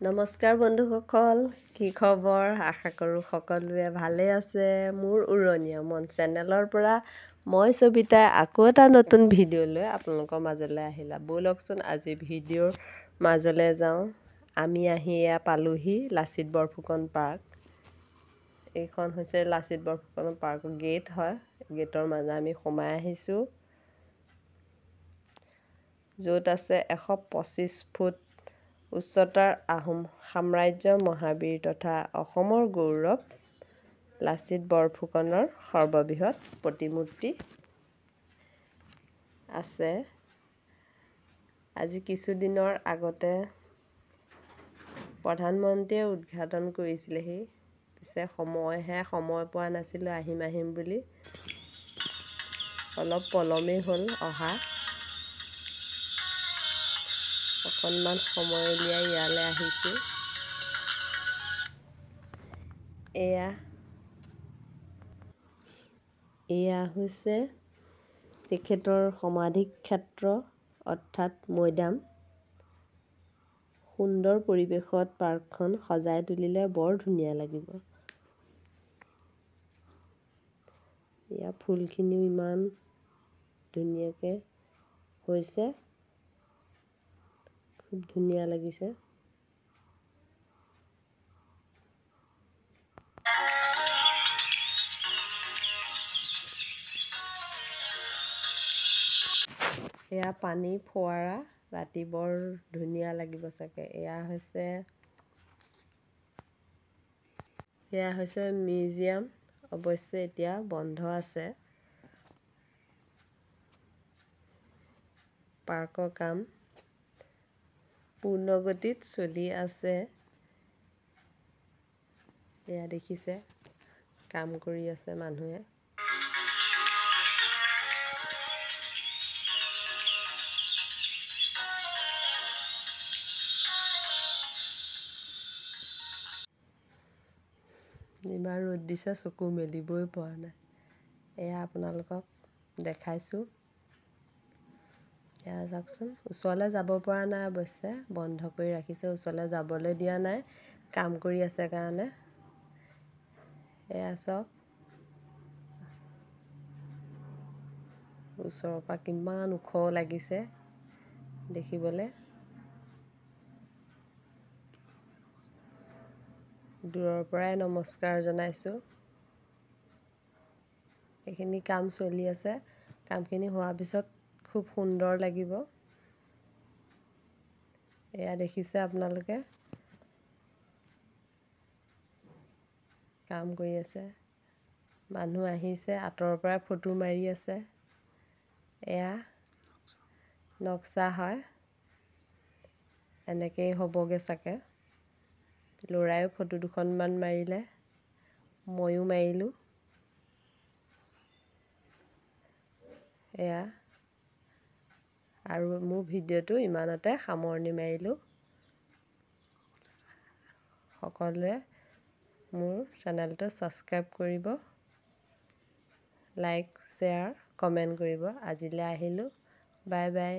নমস্কাৰ বন্ধুসকল, কি খবৰ? আশা কৰোঁ সকলোৱে ভালে আছে। মোৰ উৰণীয়া মন চেনেলৰ পৰা মই সবিতাই আকৌ এটা নতুন ভিডিঅ' লৈ আপোনালোকৰ মাজলৈ আহিলা। ব'লকচোন আজি ভিডিঅ'ৰ মাজলৈ যাওঁ। আমি আহি এয়া পালোহি লাচিত বৰফুকন পাৰ্ক। এইখন হৈছে লাচিত বৰফুকন পাৰ্কৰ গেট হয়। গেটৰ মাজে আমি সোমাই আহিছোঁ, য'ত আছে 125 ফুট উচ্চতাৰ আহোম সাম্ৰাজ্যৰ মহাবীৰ তথা অসমৰ গৌৰৱ লাচিত বৰফুকনৰ সৰ্ববৃহৎ প্ৰতিমূৰ্তি আছে। আজি কিছুদিনৰ আগতে প্ৰধানমন্ত্ৰীয়ে উদ্ঘাটন কৰিছিলেহি, পিছে সময় পোৱা নাছিলোঁ আহিম বুলি, অলপ পলমেই হ'ল অহা। অকণমান সময় উলিয়াই ইয়ালৈ আহিছোঁ। এয়া হৈছে তেখেতৰ সমাধি ক্ষেত্ৰ অৰ্থাৎ মৈদাম। সুন্দৰ পৰিৱেশত পাৰ্কখন সজাই তুলিলে বৰ ধুনীয়া লাগিব। এয়া ফুলখিনিও ইমান ধুনীয়াকৈ হৈছে, খুব ধুনীয়া লাগিছে। এয়া পানী ফোৱাৰা, ৰাতি বৰ ধুনীয়া লাগিব চাগে। এয়া হৈছে মিউজিয়াম, অৱশ্যে এতিয়া বন্ধ আছে। পাৰ্কৰ কাম পূৰ্ণগতিত চলি আছে। এয়া দেখিছে, কাম কৰি আছে মানুহে। ইমান ৰ'দ দিছে, চকু মেলিবই পৰা নাই। এয়া আপোনালোকক দেখাইছোঁ। এয়া চাওকচোন, ওচৰলৈ যাব পৰা নাই, অৱশ্যে বন্ধ কৰি ৰাখিছে, ওচৰলৈ যাবলৈ দিয়া নাই, কাম কৰি আছে কাৰণে। এয়া চাওক, ওচৰৰ পৰা কিমান ওখ লাগিছে দেখিবলৈ। দূৰৰ পৰাই নমস্কাৰ জনাইছোঁ। সেইখিনি কাম চলি আছে, কামখিনি হোৱাৰ পিছত খুব সুন্দৰ লাগিব। এয়া দেখিছে আপোনালোকে, কাম কৰি আছে, মানুহ আহিছে, আঁতৰৰ পৰাই ফটো মাৰি আছে। এয়া নক্সা হয়, এনেকেই হ'বগৈ চাগে। ল'ৰায়ো ফটো দুখনমান মাৰিলে, ময়ো মাৰিলোঁ। এয়া আৰু মোৰ ভিডিঅ'টো ইমানতে সামৰণি মাৰিলোঁ। সকলোৱে মোৰ চেনেলটো ছাবস্ক্ৰাইব কৰিব, লাইক শ্বেয়াৰ কমেণ্ট কৰিব। আজিলৈ আহিলোঁ, বাই বাই।